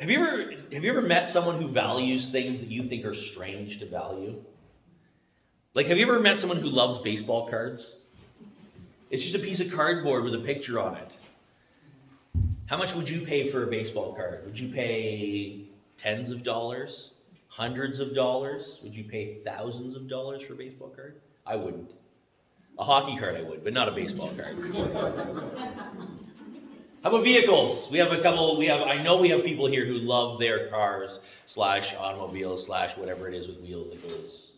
Have you ever met someone who values things that you think are strange to value? Like, have you ever met someone who loves baseball cards? It's just a piece of cardboard with a picture on it. How much would you pay for a baseball card? Would you pay tens of dollars? Hundreds of dollars? Would you pay thousands of dollars for a baseball card? I wouldn't. A hockey card I would, but not a baseball card. How about vehicles? I know we have people here who love their cars / automobiles / whatever it is with wheels that goes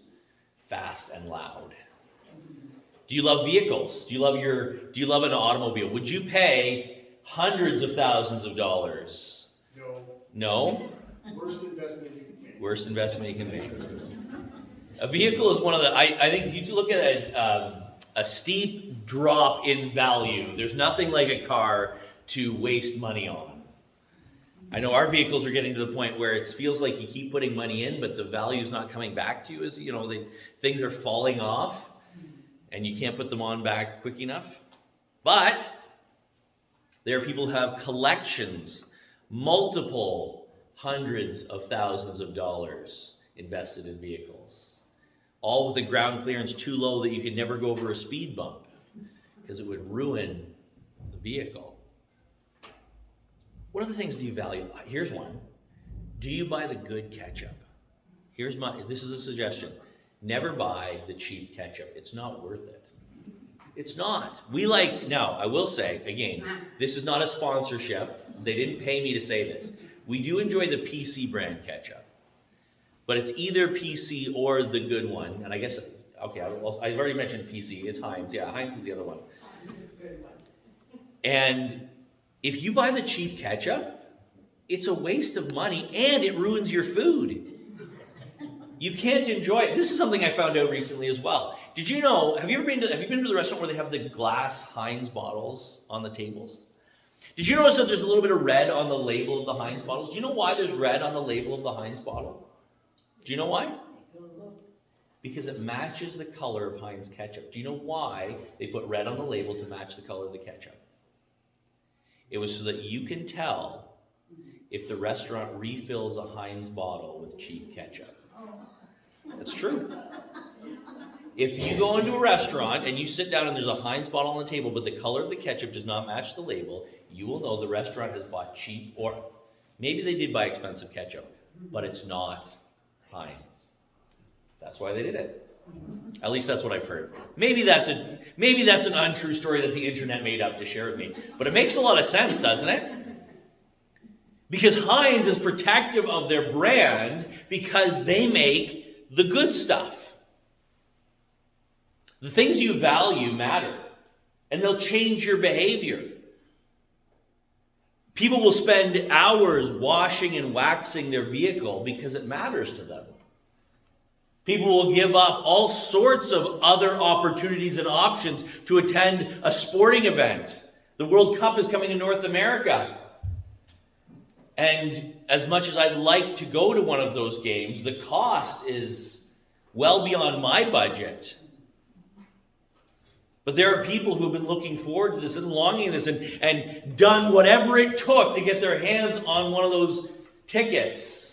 fast and loud. Do you love vehicles? Do you love an automobile? Would you pay hundreds of thousands of dollars? No? Worst investment you can make. Worst investment you can make. A vehicle is one of the, I think if you look at a steep drop in value, there's nothing like a car to waste money on. I know our vehicles are getting to the point where it feels like you keep putting money in, but the value is not coming back to you. As things are falling off, and you can't put them on back quick enough. But there are people who have collections, multiple hundreds of thousands of dollars invested in vehicles, all with the ground clearance too low that you could never go over a speed bump because it would ruin the vehicle. What other things do you value? Here's one. Do you buy the good ketchup? This is a suggestion. Never buy the cheap ketchup. It's not worth it. It's not. Now, I will say, again, this is not a sponsorship. They didn't pay me to say this. We do enjoy the PC brand ketchup. But it's either PC or the good one. And I guess, okay, I've already mentioned PC. It's Heinz. Yeah, Heinz is the other one. And if you buy the cheap ketchup, it's a waste of money and it ruins your food. You can't enjoy it. This is something I found out recently as well. Did you know, have you been to the restaurant where they have the glass Heinz bottles on the tables? Did you notice that there's a little bit of red on the label of the Heinz bottles? Do you know why there's red on the label of the Heinz bottle? Do you know why? Because it matches the color of Heinz ketchup. Do you know why they put red on the label to match the color of the ketchup? It was so that you can tell if the restaurant refills a Heinz bottle with cheap ketchup. That's true. If you go into a restaurant and you sit down and there's a Heinz bottle on the table, but the color of the ketchup does not match the label, you will know the restaurant has bought cheap, or maybe they did buy expensive ketchup, but it's not Heinz. That's why they did it. At least that's what I've heard. Maybe that's an untrue story that the internet made up to share with me. But it makes a lot of sense, doesn't it? Because Heinz is protective of their brand because they make the good stuff. The things you value matter, and they'll change your behavior. People will spend hours washing and waxing their vehicle because it matters to them. People will give up all sorts of other opportunities and options to attend a sporting event. The World Cup is coming to North America. And as much as I'd like to go to one of those games, the cost is well beyond my budget. But there are people who have been looking forward to this and longing to this and done whatever it took to get their hands on one of those tickets.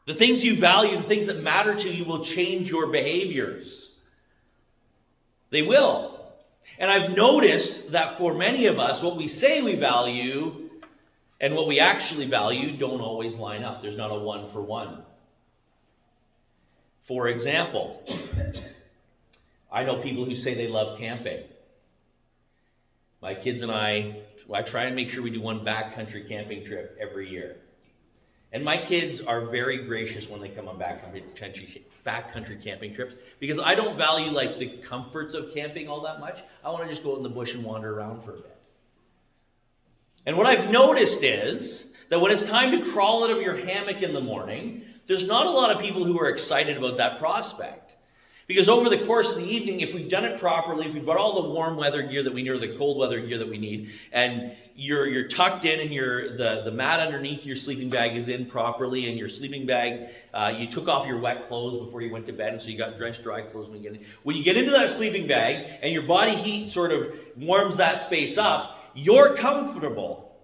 The things you value, the things that matter to you will change your behaviors. They will. And I've noticed that for many of us, what we say we value and what we actually value don't always line up. There's not a one for one. For example, I know people who say they love camping. My kids and I try and make sure we do one backcountry camping trip every year. And my kids are very gracious when they come on backcountry camping trips because I don't value like the comforts of camping all that much. I want to just go out in the bush and wander around for a bit. And what I've noticed is that when it's time to crawl out of your hammock in the morning, there's not a lot of people who are excited about that prospect. Because over the course of the evening, if we've done it properly, if we've got all the warm weather gear that we need or the cold weather gear that we need, and you're tucked in and the mat underneath your sleeping bag is in properly, and your sleeping bag, you took off your wet clothes before you went to bed, and so you got drenched dry clothes when you get in. When you get into that sleeping bag and your body heat sort of warms that space up, you're comfortable.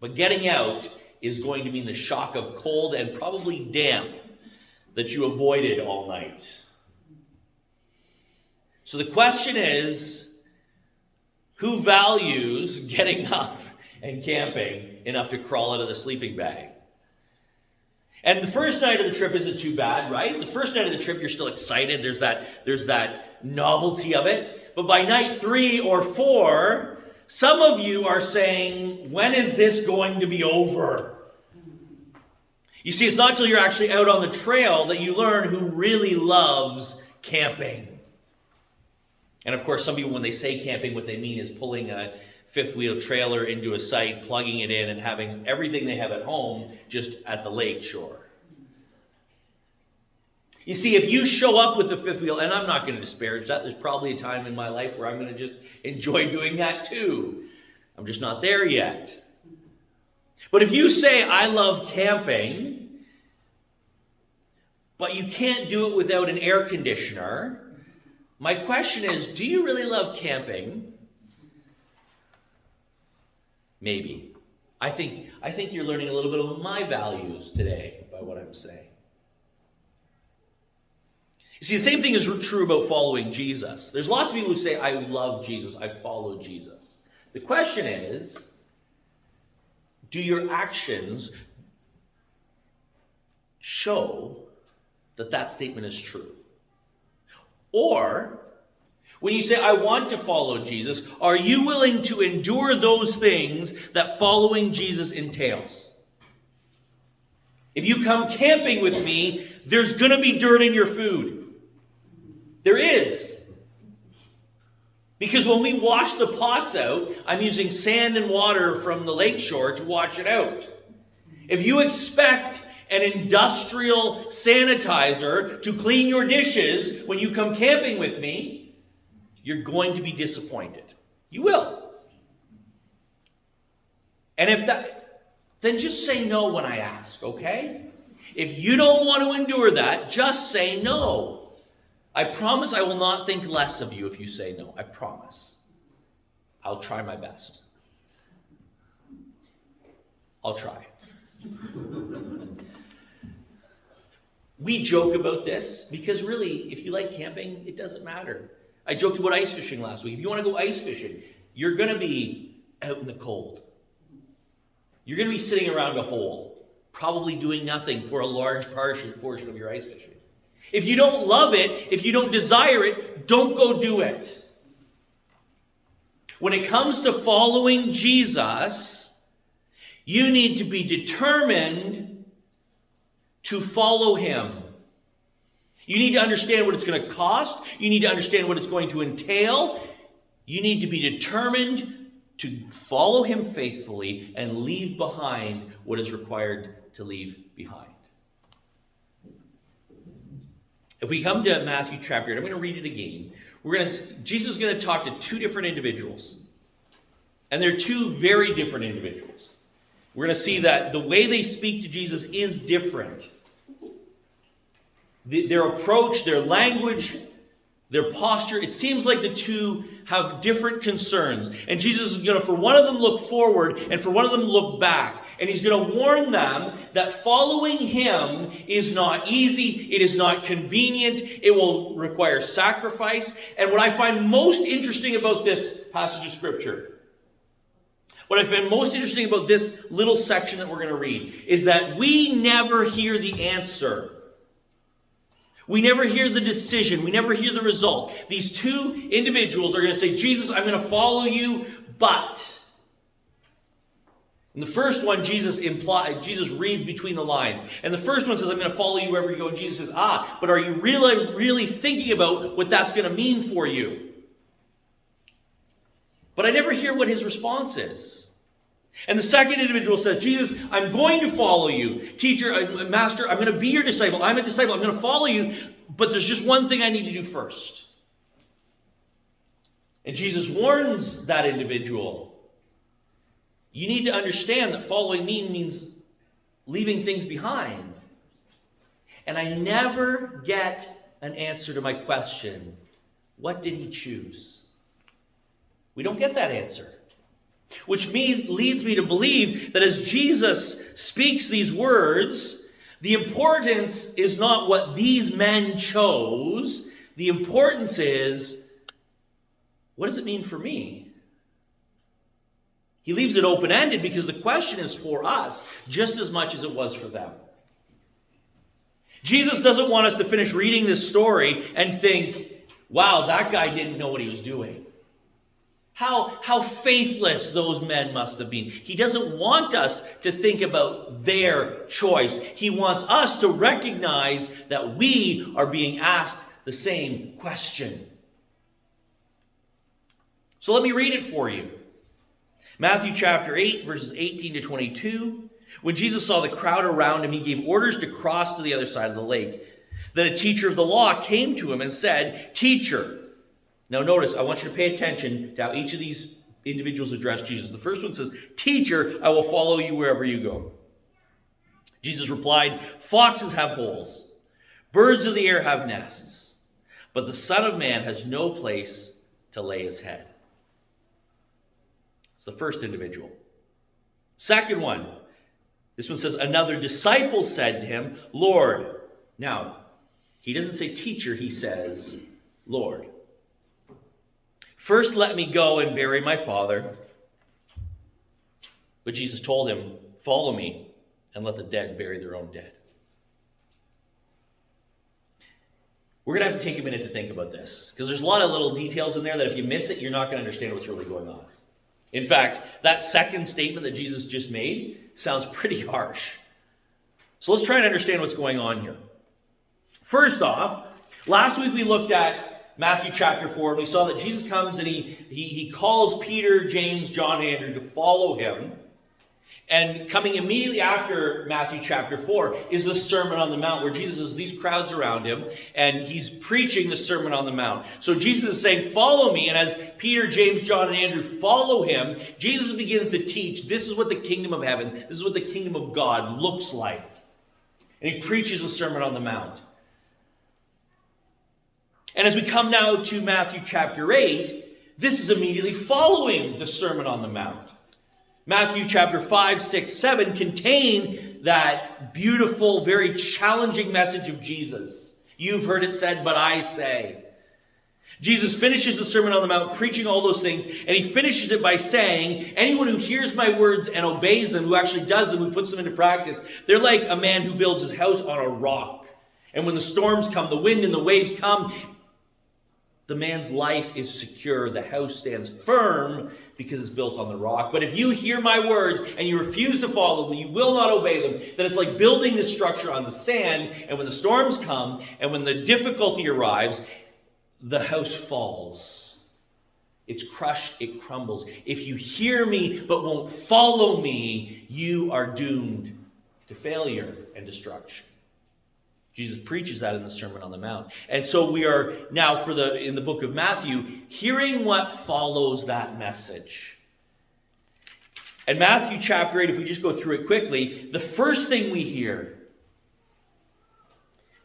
But getting out is going to mean the shock of cold and probably damp that you avoided all night. So the question is, who values getting up and camping enough to crawl out of the sleeping bag? And the first night of the trip isn't too bad, right? The first night of the trip, you're still excited. There's that novelty of it. But by night 3 or 4, some of you are saying, when is this going to be over? You see, it's not until you're actually out on the trail that you learn who really loves camping. And of course, some people, when they say camping, what they mean is pulling a fifth-wheel trailer into a site, plugging it in, and having everything they have at home just at the lake shore. You see, if you show up with the fifth wheel, and I'm not going to disparage that, there's probably a time in my life where I'm going to just enjoy doing that too. I'm just not there yet. But if you say, I love camping, but you can't do it without an air conditioner, my question is, do you really love camping? Maybe. I think you're learning a little bit of my values today by what I'm saying. You see, the same thing is true about following Jesus. There's lots of people who say, I love Jesus, I follow Jesus. The question is, do your actions show that that statement is true? Or, when you say, I want to follow Jesus, are you willing to endure those things that following Jesus entails? If you come camping with me, there's going to be dirt in your food. There is. Because when we wash the pots out, I'm using sand and water from the lakeshore to wash it out. If you expect an industrial sanitizer to clean your dishes when you come camping with me, you're going to be disappointed. You will. And if that, then just say no when I ask, okay? If you don't want to endure that, just say no. I promise I will not think less of you if you say no. I promise. I'll try my best. I'll try. We joke about this because really, if you like camping, it doesn't matter. I joked about ice fishing last week. If you want to go ice fishing, you're going to be out in the cold. You're going to be sitting around a hole, probably doing nothing for a large portion of your ice fishing. If you don't love it, if you don't desire it, don't go do it. When it comes to following Jesus, you need to be determined to follow him. You need to understand what it's going to cost. You need to understand what it's going to entail. You need to be determined to follow him faithfully and leave behind what is required to leave behind. If we come to Matthew chapter 8, I'm going to read it again. Jesus is going to talk to two different individuals. And they're two very different individuals. We're going to see that the way they speak to Jesus is different. Their approach, their language, their posture, it seems like the two have different concerns. And Jesus is going to, for one of them, look forward, and for one of them, look back. And he's going to warn them that following him is not easy, it is not convenient, it will require sacrifice. And what I find most interesting about this passage of Scripture, what I find most interesting about this little section that we're going to read, is that we never hear the answer. We never hear the decision. We never hear the result. These two individuals are going to say, Jesus, I'm going to follow you, but. In the first one, Jesus reads between the lines. And the first one says, I'm going to follow you wherever you go. And Jesus says, but are you really thinking about what that's going to mean for you? But I never hear what his response is. And the second individual says, Jesus, I'm going to follow you. Teacher, master, I'm going to be your disciple. I'm a disciple. I'm going to follow you. But there's just one thing I need to do first. And Jesus warns that individual. You need to understand that following me means leaving things behind. And I never get an answer to my question, what did he choose? We don't get that answer. Which leads me to believe that as Jesus speaks these words, the importance is not what these men chose. The importance is, what does it mean for me? He leaves it open-ended because the question is for us just as much as it was for them. Jesus doesn't want us to finish reading this story and think, wow, that guy didn't know what he was doing. How faithless those men must have been. He doesn't want us to think about their choice. He wants us to recognize that we are being asked the same question. So let me read it for you. Matthew chapter 8, verses 18 to 22. When Jesus saw the crowd around him, he gave orders to cross to the other side of the lake. Then a teacher of the law came to him and said, "Teacher." Now notice, I want you to pay attention to how each of these individuals address Jesus. The first one says, "Teacher, I will follow you wherever you go." Jesus replied, "Foxes have holes, birds of the air have nests, but the Son of Man has no place to lay his head." It's the first individual. Second one, this one says, another disciple said to him, "Lord." Now, he doesn't say teacher, he says, "Lord. First let me go and bury my father." But Jesus told him, "Follow me and let the dead bury their own dead." We're going to have to take a minute to think about this, because there's a lot of little details in there that if you miss it, you're not going to understand what's really going on. In fact, that second statement that Jesus just made sounds pretty harsh. So let's try and understand what's going on here. First off, last week we looked at Matthew chapter 4, and we saw that Jesus comes and he calls Peter, James, John, and Andrew to follow him. And coming immediately after Matthew chapter 4 is the Sermon on the Mount, where Jesus has these crowds around him, and he's preaching the Sermon on the Mount. So Jesus is saying, "Follow me," and as Peter, James, John, and Andrew follow him, Jesus begins to teach, this is what the kingdom of heaven, this is what the kingdom of God looks like. And he preaches the Sermon on the Mount. And as we come now to Matthew chapter 8, this is immediately following the Sermon on the Mount. Matthew chapter 5, 6, 7 contain that beautiful, very challenging message of Jesus. You've heard it said, but I say. Jesus finishes the Sermon on the Mount, preaching all those things, and he finishes it by saying, anyone who hears my words and obeys them, who actually does them, who puts them into practice, they're like a man who builds his house on a rock. And when the storms come, the wind and the waves come, the man's life is secure. The house stands firm because it's built on the rock. But if you hear my words and you refuse to follow them, you will not obey them, then it's like building this structure on the sand. And when the storms come and when the difficulty arrives, the house falls. It's crushed, it crumbles. If you hear me but won't follow me, you are doomed to failure and destruction. Jesus preaches that in the Sermon on the Mount. And so we are now in the book of Matthew, hearing what follows that message. And Matthew chapter 8, if we just go through it quickly, the first thing we hear,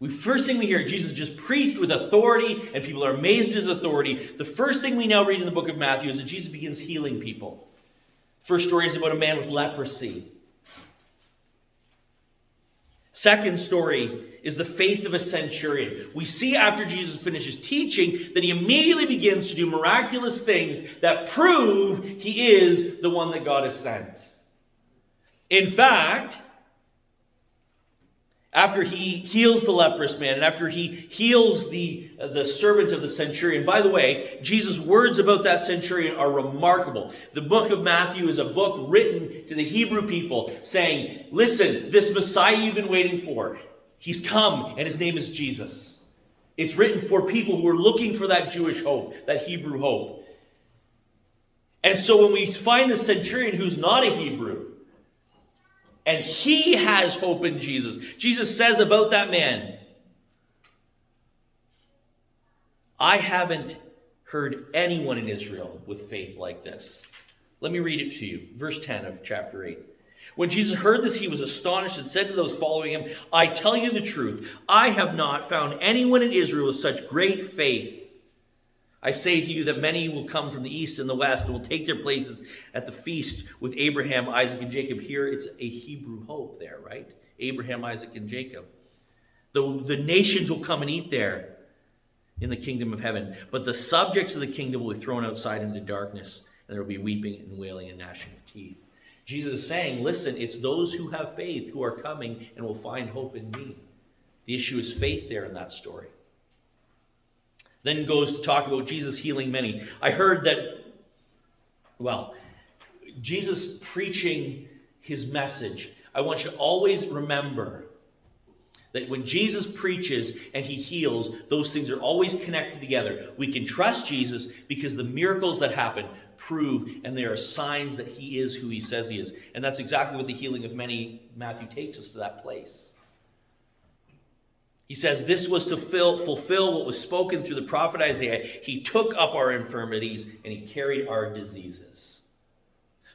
Jesus just preached with authority, and people are amazed at his authority. The first thing we now read in the book of Matthew is that Jesus begins healing people. First story is about a man with leprosy. Second story is the faith of a centurion. We see after Jesus finishes teaching that he immediately begins to do miraculous things that prove he is the one that God has sent. In fact, after he heals the leprous man, and after he heals the servant of the centurion. By the way, Jesus' words about that centurion are remarkable. The book of Matthew is a book written to the Hebrew people saying, listen, this Messiah you've been waiting for, he's come, and his name is Jesus. It's written for people who are looking for that Jewish hope, that Hebrew hope. And so when we find the centurion who's not a Hebrew, and he has hope in Jesus. Jesus says about that man, I haven't heard anyone in Israel with faith like this. Let me read it to you. Verse 10 of chapter 8. When Jesus heard this, he was astonished and said to those following him, I tell you the truth, I have not found anyone in Israel with such great faith. I say to you that many will come from the east and the west and will take their places at the feast with Abraham, Isaac, and Jacob. Here it's a Hebrew hope there, right? Abraham, Isaac, and Jacob. The nations will come and eat there in the kingdom of heaven. But the subjects of the kingdom will be thrown outside into darkness, and there will be weeping and wailing and gnashing of teeth. Jesus is saying, listen, it's those who have faith who are coming and will find hope in me. The issue is faith there in that story. Then goes to talk about Jesus healing many. I heard that, Jesus preaching his message. I want you to always remember that when Jesus preaches and he heals, those things are always connected together. We can trust Jesus because the miracles that happen prove, and there are signs that he is who he says he is. And that's exactly what the healing of many, Matthew takes us to that place. He says this was to fulfill what was spoken through the prophet Isaiah. He took up our infirmities and he carried our diseases.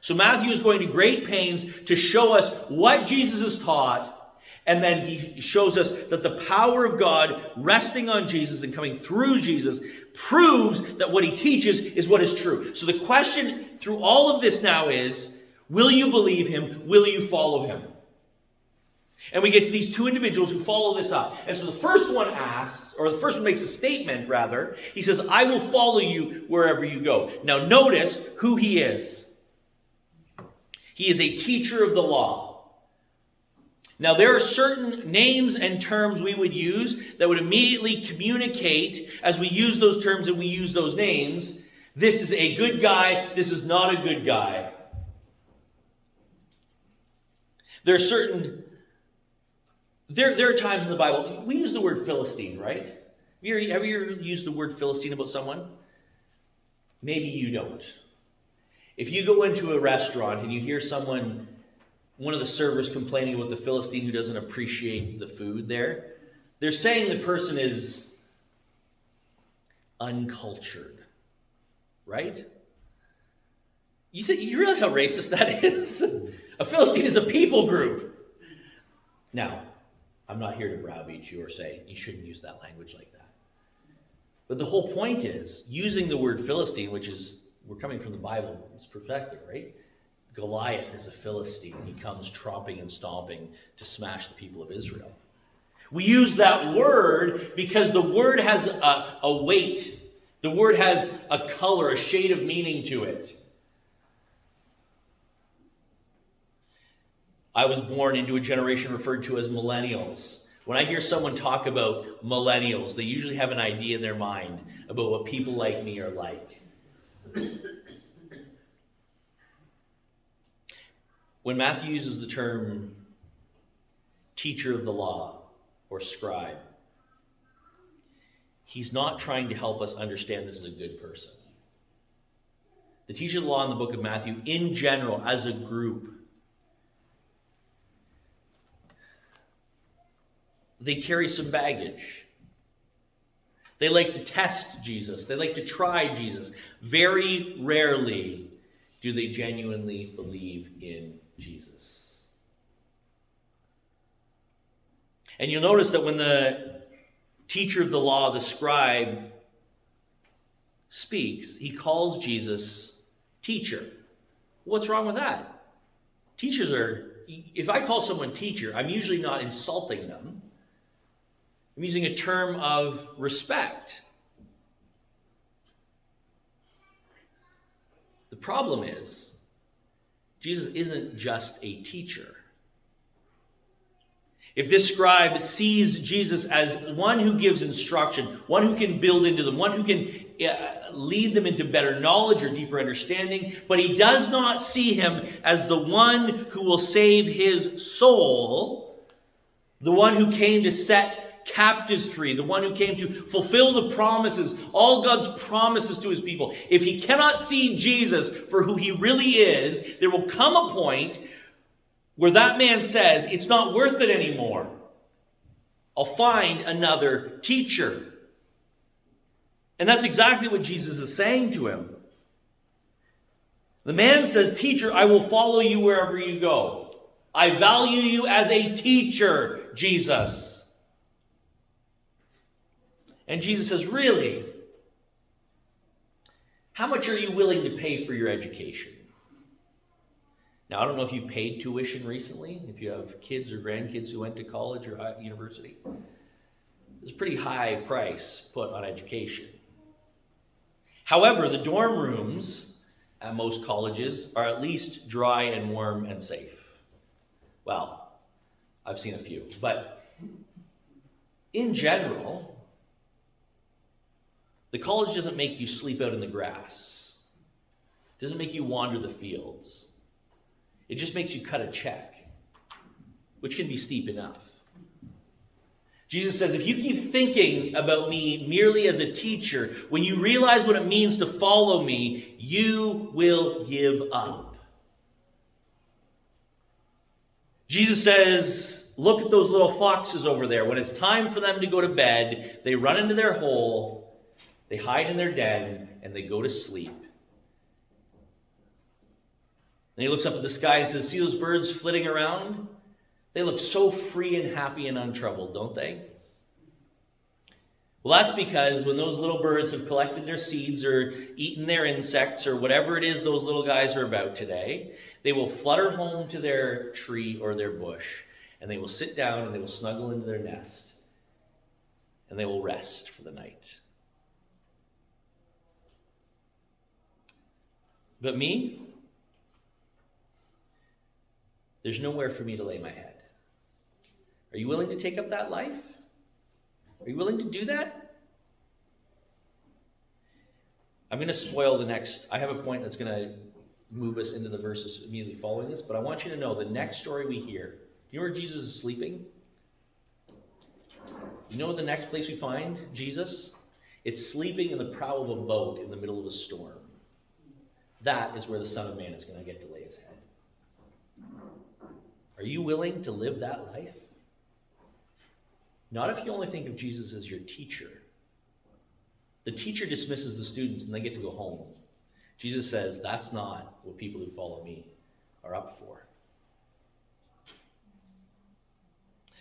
So Matthew is going to great pains to show us what Jesus has taught, and then he shows us that the power of God resting on Jesus and coming through Jesus proves that what he teaches is what is true. So the question through all of this now is, will you believe him? Will you follow him? And we get to these two individuals who follow this up. And so the first one makes a statement, rather. He says, I will follow you wherever you go. Now notice who he is. He is a teacher of the law. Now there are certain names and terms we would use that would immediately communicate, as we use those terms and we use those names, this is a good guy, this is not a good guy. There are times in the Bible, we use the word Philistine, right? Have you ever used the word Philistine about someone? Maybe you don't. If you go into a restaurant and you hear one of the servers complaining about the Philistine who doesn't appreciate the food there, they're saying the person is uncultured, right? You realize how racist that is? A Philistine is a people group. Now, I'm not here to browbeat you or say you shouldn't use that language like that. But the whole point is, using the word Philistine, which is, we're coming from the Bible's perspective, right? Goliath is a Philistine. He comes tromping and stomping to smash the people of Israel. We use that word because the word has a weight. The word has a color, a shade of meaning to it. I was born into a generation referred to as millennials. When I hear someone talk about millennials, they usually have an idea in their mind about what people like me are like. When Matthew uses the term teacher of the law or scribe, he's not trying to help us understand this is a good person. The teacher of the law in the book of Matthew, in general, as a group, they carry some baggage. They like to test Jesus. They like to try Jesus. Very rarely do they genuinely believe in Jesus. And you'll notice that when the teacher of the law, the scribe, speaks, he calls Jesus teacher. What's wrong with that? If I call someone teacher, I'm usually not insulting them. I'm using a term of respect. The problem is, Jesus isn't just a teacher. If this scribe sees Jesus as one who gives instruction, one who can build into them, one who can lead them into better knowledge or deeper understanding, but he does not see him as the one who will save his soul, the one who came to set captives free, the one who came to fulfill the promises, all God's promises to his people. If he cannot see Jesus for who he really is, there will come a point where that man says, it's not worth it anymore. I'll find another teacher. And that's exactly what Jesus is saying to him. The man says, teacher, I will follow you wherever you go. I value you as a teacher, Jesus. And Jesus says, really? How much are you willing to pay for your education? Now, I don't know if you've paid tuition recently, if you have kids or grandkids who went to college or university. There's a pretty high price put on education. However, the dorm rooms at most colleges are at least dry and warm and safe. Well, I've seen a few, but in general, the college doesn't make you sleep out in the grass. It doesn't make you wander the fields. It just makes you cut a check, which can be steep enough. Jesus says, if you keep thinking about me merely as a teacher, when you realize what it means to follow me, you will give up. Jesus says, look at those little foxes over there. When it's time for them to go to bed, they run into their hole, they hide in their den, and they go to sleep. And he looks up at the sky and says, see those birds flitting around? They look so free and happy and untroubled, don't they? Well, that's because when those little birds have collected their seeds or eaten their insects or whatever it is those little guys are about today, they will flutter home to their tree or their bush, and they will sit down and they will snuggle into their nest, and they will rest for the night. But me, there's nowhere for me to lay my head. Are you willing to take up that life? Are you willing to do that? I'm going to spoil the next. I have a point that's going to move us into the verses immediately following this, but I want you to know the next story we hear. Do you know where Jesus is sleeping? You know the next place we find Jesus? It's sleeping in the prow of a boat in the middle of a storm. That is where the Son of Man is going to get to lay his head. Are you willing to live that life? Not if you only think of Jesus as your teacher. The teacher dismisses the students and they get to go home. Jesus says that's not what people who follow me are up for.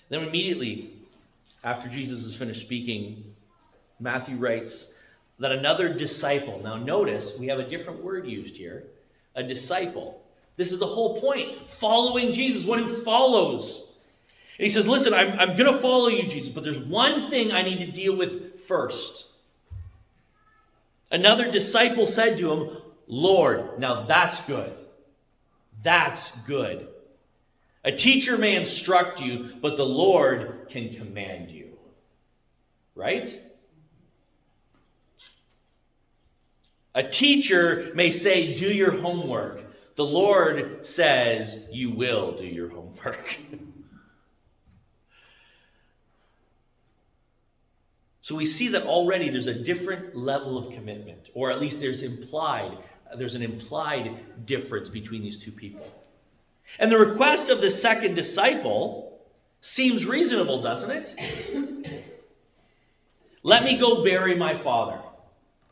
Then immediately after Jesus is finished speaking, Matthew writes that another disciple, now notice we have a different word used here, a disciple. This is the whole point, following Jesus, one who follows. And he says, listen, I'm going to follow you, Jesus, but there's one thing I need to deal with first. Another disciple said to him, Lord, now that's good. That's good. A teacher may instruct you, but the Lord can command you. Right? A teacher may say, do your homework. The Lord says, you will do your homework. So we see that already there's a different level of commitment, or at least there's an implied difference between these two people. And the request of the second disciple seems reasonable, doesn't it? Let me go bury my father.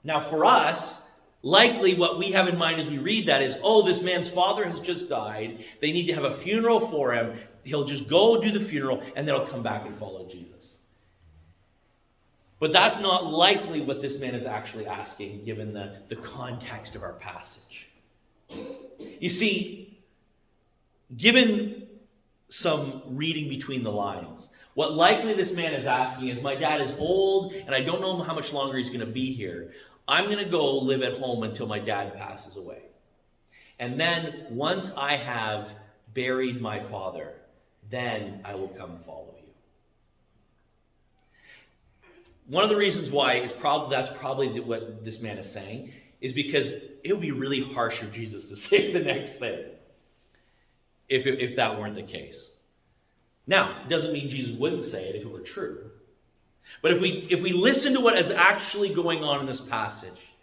Now for us, likely what we have in mind as we read that is, oh, this man's father has just died. They need to have a funeral for him. He'll just go do the funeral and then he'll come back and follow Jesus. But that's not likely what this man is actually asking, given the context of our passage. You see, given some reading between the lines, what likely this man is asking is, my dad is old, and I don't know how much longer he's going to be here. I'm going to go live at home until my dad passes away. And then, once I have buried my father, then I will come follow you. One of the reasons why that's probably what this man is saying is because it would be really harsh of Jesus to say the next thing if that weren't the case. Now, it doesn't mean Jesus wouldn't say it if it were true. But if we listen to what is actually going on in this passage,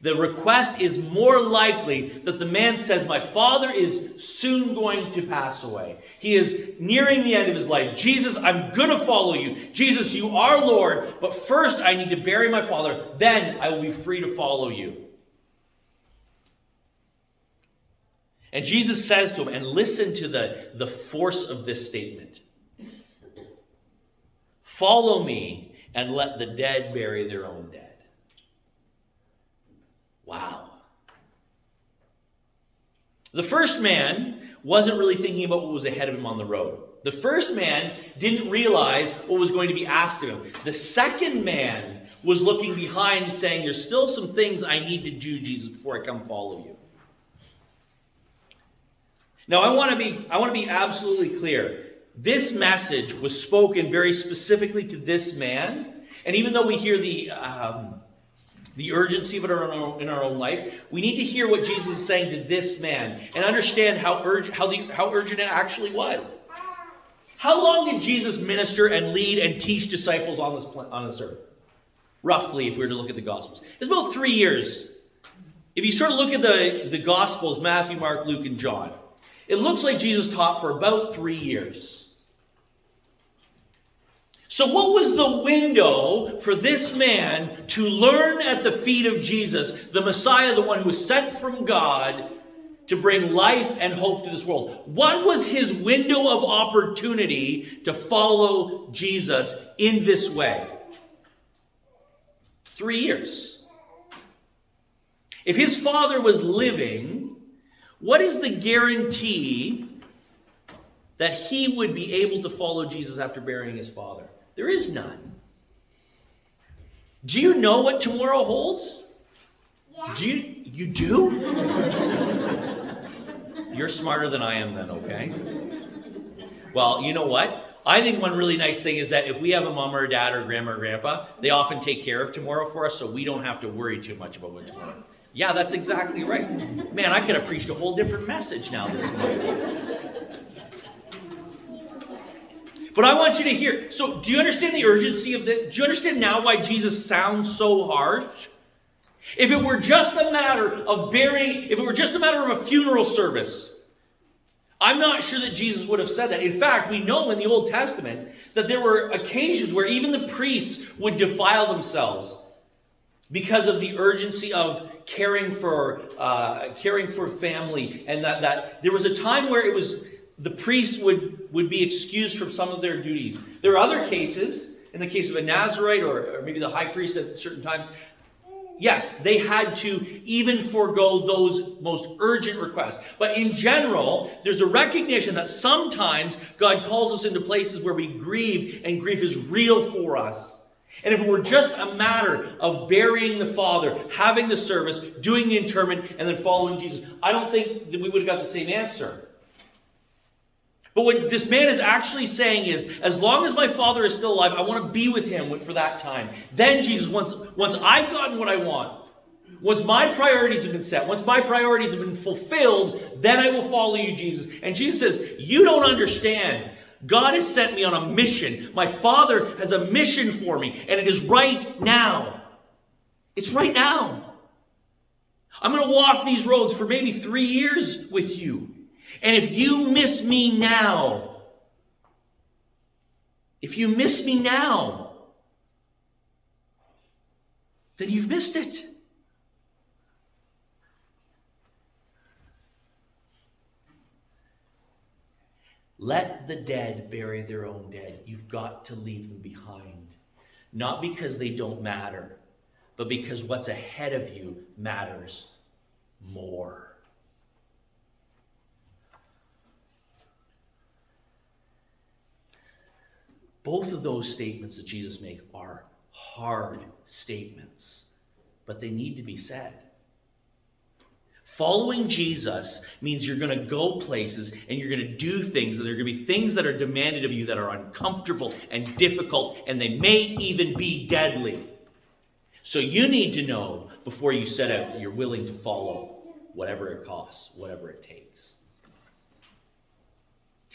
the request is more likely that the man says, my father is soon going to pass away. He is nearing the end of his life. Jesus, I'm going to follow you. Jesus, you are Lord, but first I need to bury my father. Then I will be free to follow you. And Jesus says to him, and listen to the force of this statement. Follow me and let the dead bury their own dead. Wow. The first man wasn't really thinking about what was ahead of him on the road. The first man didn't realize what was going to be asked of him. The second man was looking behind, saying, there's still some things I need to do, Jesus, before I come follow you. Now, I want to be absolutely clear. This message was spoken very specifically to this man. And even though we hear the urgency of it in our own life, we need to hear what Jesus is saying to this man and understand how urgent it actually was. How long did Jesus minister and lead and teach disciples on this earth? Roughly, if we were to look at the Gospels. It's about 3 years. If you sort of look at the Gospels, Matthew, Mark, Luke, and John, it looks like Jesus taught for about 3 years. So what was the window for this man to learn at the feet of Jesus, the Messiah, the one who was sent from God to bring life and hope to this world? What was his window of opportunity to follow Jesus in this way? 3 years. If his father was living, what is the guarantee that he would be able to follow Jesus after burying his father? There is none. Do you know what tomorrow holds? Yeah. You do? You're smarter than I am then, okay? Well, you know what? I think one really nice thing is that if we have a mom or a dad or grandma or grandpa, they often take care of tomorrow for us, so we don't have to worry too much about what tomorrow. Yeah, that's exactly right. Man, I could have preached a whole different message now this morning. But I want you to hear. So do you understand the urgency of this? Do you understand now why Jesus sounds so harsh? If it were just a matter of burying, if it were just a matter of a funeral service, I'm not sure that Jesus would have said that. In fact, we know in the Old Testament that there were occasions where even the priests would defile themselves because of the urgency of caring for family, and that there was a time where it was the priests would be excused from some of their duties. There are other cases, in the case of a Nazarite or maybe the high priest at certain times, yes, they had to even forego those most urgent requests. But in general, there's a recognition that sometimes God calls us into places where we grieve, and grief is real for us. And if it were just a matter of burying the father, having the service, doing the interment, and then following Jesus, I don't think that we would have got the same answer. But what this man is actually saying is, as long as my father is still alive, I want to be with him for that time. Then Jesus, once I've gotten what I want, once my priorities have been set, once my priorities have been fulfilled, then I will follow you, Jesus. And Jesus says, you don't understand. God has sent me on a mission. My Father has a mission for me, and it is right now. It's right now. I'm going to walk these roads for maybe 3 years with you. And if you miss me now, then you've missed it. Let the dead bury their own dead. You've got to leave them behind. Not because they don't matter, but because what's ahead of you matters more. Both of those statements that Jesus makes are hard statements, but they need to be said. Following Jesus means you're going to go places and you're going to do things, and there are going to be things that are demanded of you that are uncomfortable and difficult, and they may even be deadly. So you need to know before you set out that you're willing to follow whatever it costs, whatever it takes.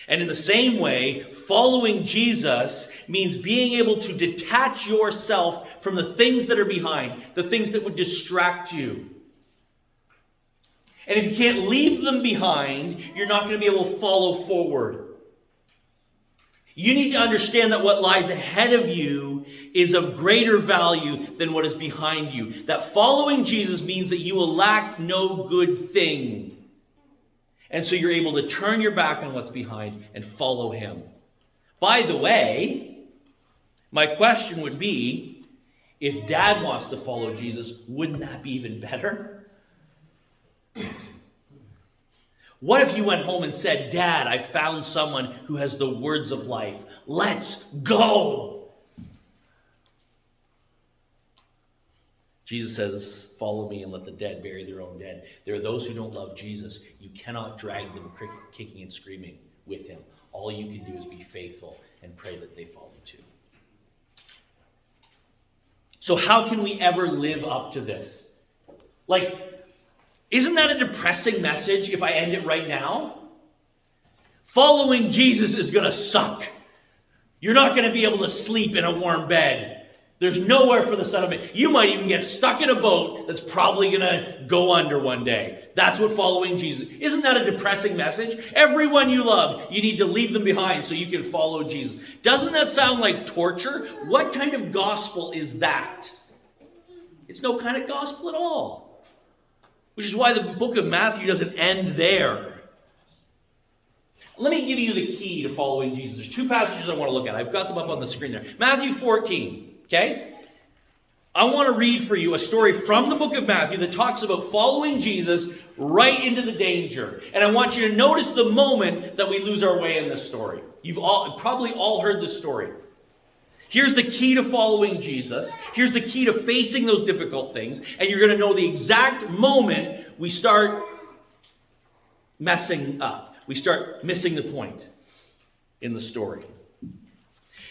And in the same way, following Jesus means being able to detach yourself from the things that are behind, the things that would distract you. And if you can't leave them behind, you're not going to be able to follow forward. You need to understand that what lies ahead of you is of greater value than what is behind you. That following Jesus means that you will lack no good thing. And so you're able to turn your back on what's behind and follow him. By the way, my question would be, if Dad wants to follow Jesus, wouldn't that be even better? What if you went home and said, Dad, I found someone who has the words of life. Let's go. Jesus says, follow me and let the dead bury their own dead. There are those who don't love Jesus. You cannot drag them kicking and screaming with him. All you can do is be faithful and pray that they follow too. So how can we ever live up to this? Isn't that a depressing message if I end it right now? Following Jesus is going to suck. You're not going to be able to sleep in a warm bed. There's nowhere for the Son of Man. You might even get stuck in a boat that's probably going to go under one day. That's what following Jesus. Isn't that a depressing message? Everyone you love, you need to leave them behind so you can follow Jesus. Doesn't that sound like torture? What kind of gospel is that? It's no kind of gospel at all. Which is why the book of Matthew doesn't end there. Let me give you the key to following Jesus. There's two passages I want to look at. I've got them up on the screen there. Matthew 14, okay? I want to read for you a story from the book of Matthew that talks about following Jesus right into the danger. And I want you to notice the moment that we lose our way in this story. You've probably all heard this story. Here's the key to following Jesus. Here's the key to facing those difficult things. And you're going to know the exact moment we start messing up. We start missing the point in the story.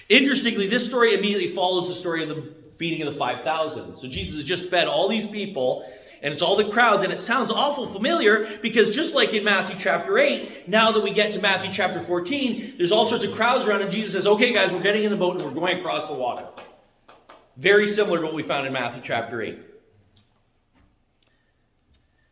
Interestingly, this story immediately follows the story of the feeding of the 5,000. So Jesus has just fed all these people, and it's all the crowds, and it sounds awful familiar because just like in Matthew chapter 8, now that we get to Matthew chapter 14, there's all sorts of crowds around, and Jesus says, okay guys, we're getting in the boat and we're going across the water. Very similar to what we found in Matthew chapter 8.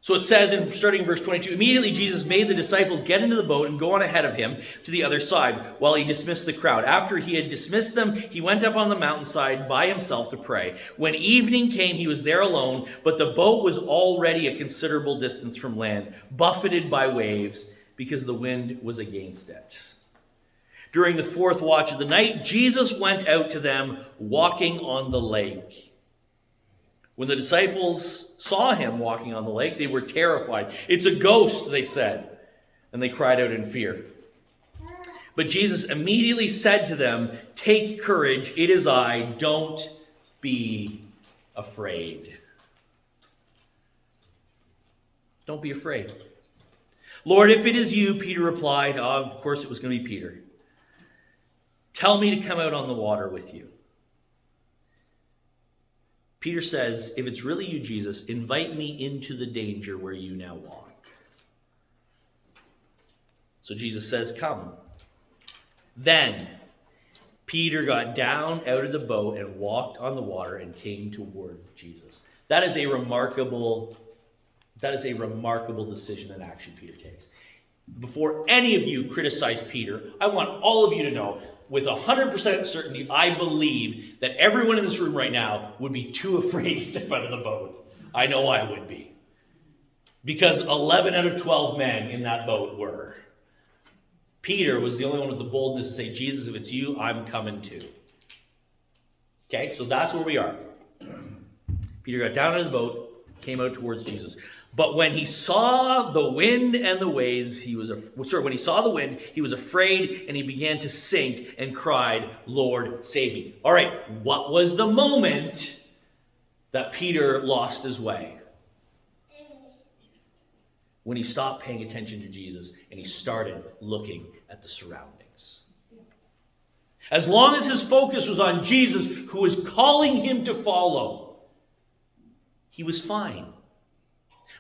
So it says, starting in verse 22, immediately Jesus made the disciples get into the boat and go on ahead of him to the other side while he dismissed the crowd. After he had dismissed them, he went up on the mountainside by himself to pray. When evening came, he was there alone, but the boat was already a considerable distance from land, buffeted by waves because the wind was against it. During the fourth watch of the night, Jesus went out to them walking on the lake. When the disciples saw him walking on the lake, they were terrified. It's a ghost, they said, and they cried out in fear. But Jesus immediately said to them, take courage, it is I, don't be afraid. Don't be afraid. Lord, if it is you, Peter replied. Of course it was going to be Peter. Tell me to come out on the water with you. Peter says, if it's really you, Jesus, invite me into the danger where you now walk. So Jesus says, come. Then Peter got down out of the boat and walked on the water and came toward Jesus. That is a remarkable decision and action Peter takes. Before any of you criticize Peter, I want all of you to know, with 100% certainty, I believe that everyone in this room right now would be too afraid to step out of the boat. I know I would be. Because 11 out of 12 men in that boat were. Peter was the only one with the boldness to say, Jesus, if it's you, I'm coming too. Okay, so that's where we are. Peter got down out of the boat, came out towards Jesus. But when he saw the wind and the waves, he was afraid, and he began to sink and cried, Lord, save me. All right, what was the moment that Peter lost his way? When he stopped paying attention to Jesus and he started looking at the surroundings. As long as his focus was on Jesus, who was calling him to follow, he was fine.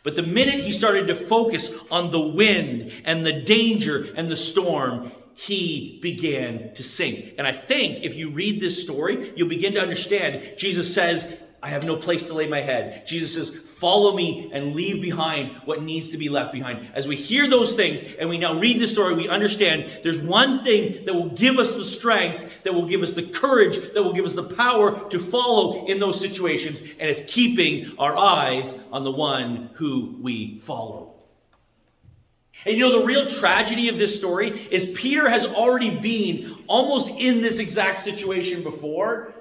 But the minute he started to focus on the wind and the danger and the storm, he began to sink. And I think if you read this story, you'll begin to understand. Jesus says, I have no place to lay my head. Jesus says, follow me and leave behind what needs to be left behind. As we hear those things and we now read the story, we understand there's one thing that will give us the strength, that will give us the courage, that will give us the power to follow in those situations. And it's keeping our eyes on the one who we follow. And you know, the real tragedy of this story is Peter has already been almost in this exact situation before.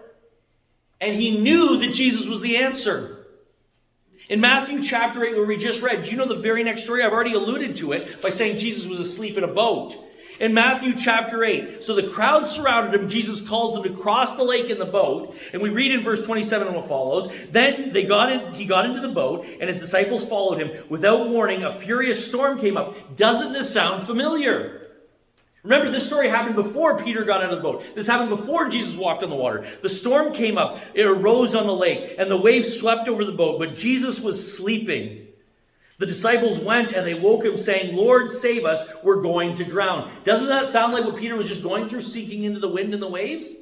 And he knew that Jesus was the answer. In Matthew chapter 8, where we just read, do you know the very next story? I've already alluded to it by saying Jesus was asleep in a boat. In Matthew chapter 8, so the crowd surrounded him. Jesus calls them to cross the lake in the boat. And we read in verse 27 and what follows. Then he got into the boat, and his disciples followed him. Without warning, a furious storm came up. Doesn't this sound familiar? Remember, this story happened before Peter got out of the boat. This happened before Jesus walked on the water. The storm came up. It arose on the lake, and the waves swept over the boat. But Jesus was sleeping. The disciples went, and they woke him, saying, Lord, save us. We're going to drown. Doesn't that sound like what Peter was just going through, seeking into the wind and the waves?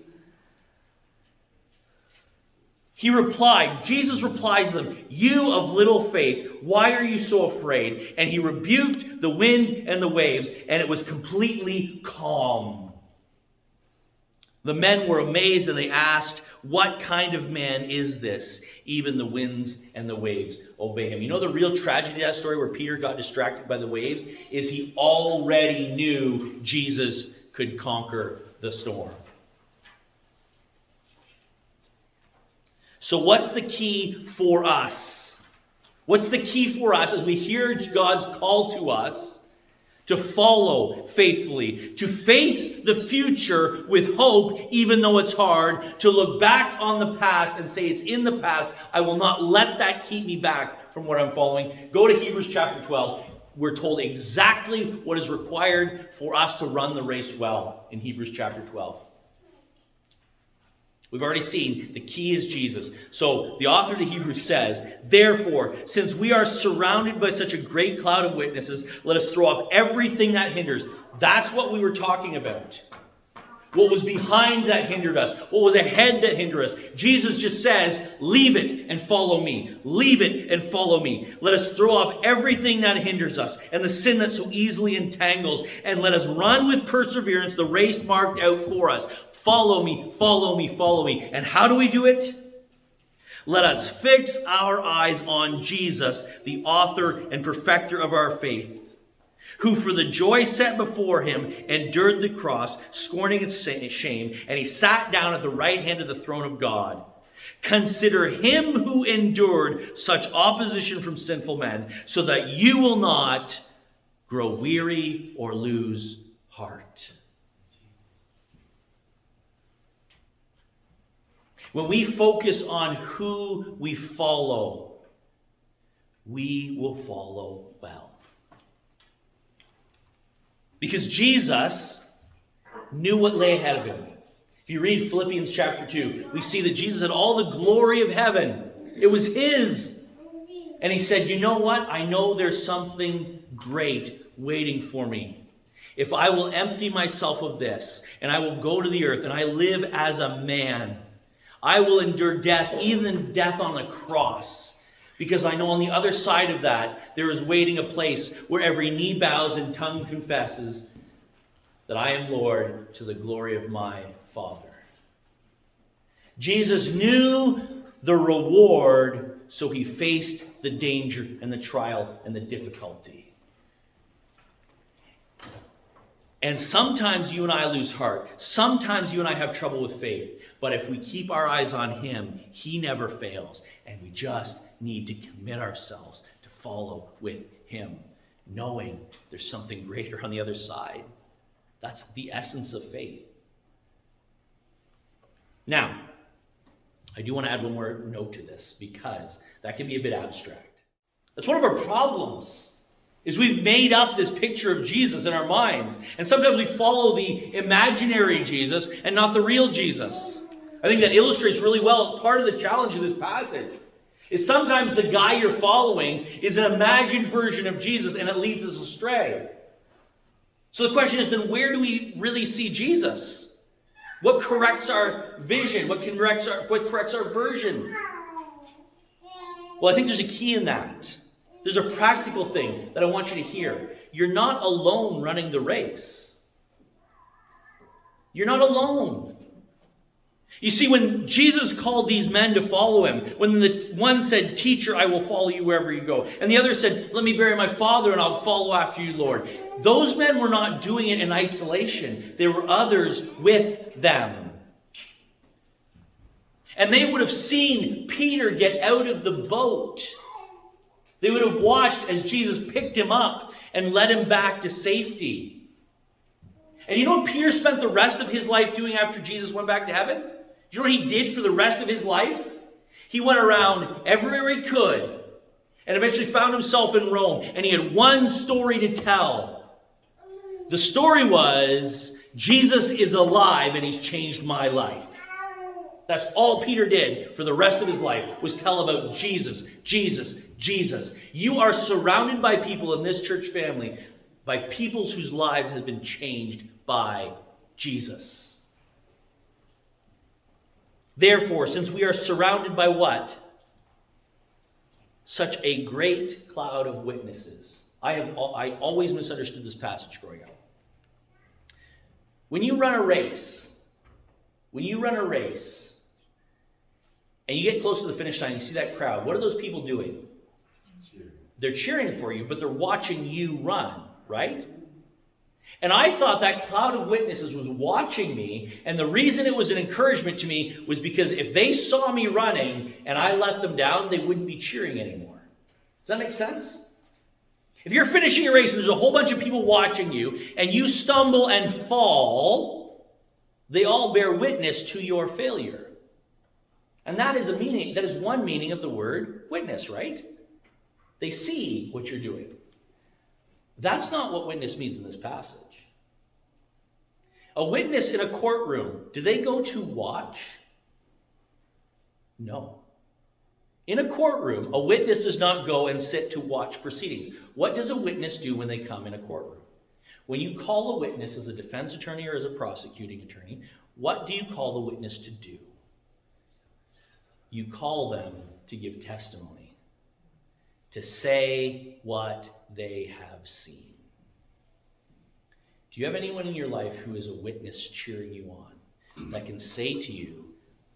Jesus replies to them, you of little faith, why are you so afraid? And he rebuked the wind and the waves, and it was completely calm. The men were amazed, and they asked, what kind of man is this? Even the winds and the waves obey him. You know the real tragedy of that story where Peter got distracted by the waves? Is he already knew Jesus could conquer the storm. So what's the key for us? What's the key for us as we hear God's call to us to follow faithfully, to face the future with hope, even though it's hard, to look back on the past and say it's in the past. I will not let that keep me back from what I'm following. Go to Hebrews chapter 12. We're told exactly what is required for us to run the race well in Hebrews chapter 12. We've already seen the key is Jesus. So the author of the Hebrews says, therefore, since we are surrounded by such a great cloud of witnesses, let us throw off everything that hinders. That's what we were talking about. What was behind that hindered us? What was ahead that hindered us? Jesus just says, leave it and follow me. Leave it and follow me. Let us throw off everything that hinders us and the sin that so easily entangles, and let us run with perseverance the race marked out for us. Follow me, follow me, follow me. And how do we do it? Let us fix our eyes on Jesus, the author and perfecter of our faith, who for the joy set before him endured the cross, scorning its shame, and he sat down at the right hand of the throne of God. Consider him who endured such opposition from sinful men, so that you will not grow weary or lose heart. When we focus on who we follow, we will follow well. Because Jesus knew what lay ahead of him. If you read Philippians chapter 2, we see that Jesus had all the glory of heaven. It was his. And he said, you know what? I know there's something great waiting for me. If I will empty myself of this, and I will go to the earth, and I live as a man, I will endure death, even death on the cross. Because I know on the other side of that, there is waiting a place where every knee bows and tongue confesses that I am Lord to the glory of my Father. Jesus knew the reward, so he faced the danger and the trial and the difficulty. And sometimes you and I lose heart. Sometimes you and I have trouble with faith. But if we keep our eyes on him, he never fails. And we just need to commit ourselves to follow with him, knowing there's something greater on the other side. That's the essence of faith. Now, I do want to add one more note to this, because that can be a bit abstract. That's one of our problems. Is we've made up this picture of Jesus in our minds. And sometimes we follow the imaginary Jesus and not the real Jesus. I think that illustrates really well part of the challenge of this passage. Is sometimes the guy you're following is an imagined version of Jesus, and it leads us astray. So the question is, then where do we really see Jesus? What corrects our vision? What corrects our version? Well, I think there's a key in that. There's a practical thing that I want you to hear. You're not alone running the race. You're not alone. You see, when Jesus called these men to follow him, when the one said, "Teacher, I will follow you wherever you go," and the other said, "Let me bury my father and I'll follow after you, Lord," those men were not doing it in isolation. There were others with them. And they would have seen Peter get out of the boat. They would have watched as Jesus picked him up and led him back to safety. And you know what Peter spent the rest of his life doing after Jesus went back to heaven? You know what he did for the rest of his life? He went around everywhere he could and eventually found himself in Rome. And he had one story to tell. The story was, Jesus is alive and he's changed my life. That's all Peter did for the rest of his life, was tell about Jesus, Jesus, Jesus. You are surrounded by people in this church family, by peoples whose lives have been changed by Jesus. Therefore, since we are surrounded by what? Such a great cloud of witnesses. I always misunderstood this passage growing up. When you run a race, and you get close to the finish line, you see that crowd, what are those people doing? They're cheering for you, but they're watching you run, right? And I thought that cloud of witnesses was watching me, and the reason it was an encouragement to me was because if they saw me running and I let them down, they wouldn't be cheering anymore. Does that make sense? If you're finishing a race and there's a whole bunch of people watching you, and you stumble and fall, they all bear witness to your failure. And that is one meaning of the word witness, right? They see what you're doing. That's not what witness means in this passage. A witness in a courtroom, do they go to watch? No. In a courtroom, a witness does not go and sit to watch proceedings. What does a witness do when they come in a courtroom? When you call a witness as a defense attorney or as a prosecuting attorney, what do you call the witness to do? You call them to give testimony, to say what they have seen. Do you have anyone in your life who is a witness cheering you on, that can say to you,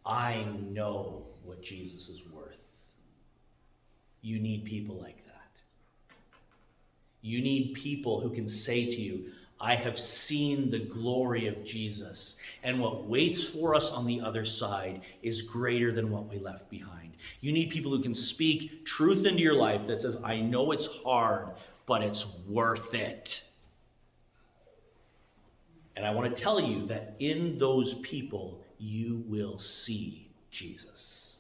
I know what Jesus is worth? You need people like that. You need people who can say to you, I have seen the glory of Jesus, and what waits for us on the other side is greater than what we left behind. You need people who can speak truth into your life that says, I know it's hard, but it's worth it. And I want to tell you that in those people, you will see Jesus.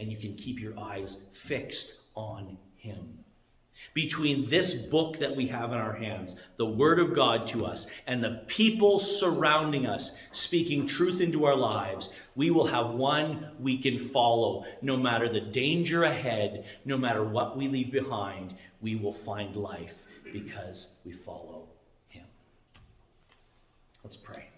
And you can keep your eyes fixed on him. Between this book that we have in our hands, the Word of God to us, and the people surrounding us, speaking truth into our lives, we will have one we can follow. No matter the danger ahead, no matter what we leave behind, we will find life because we follow him. Let's pray.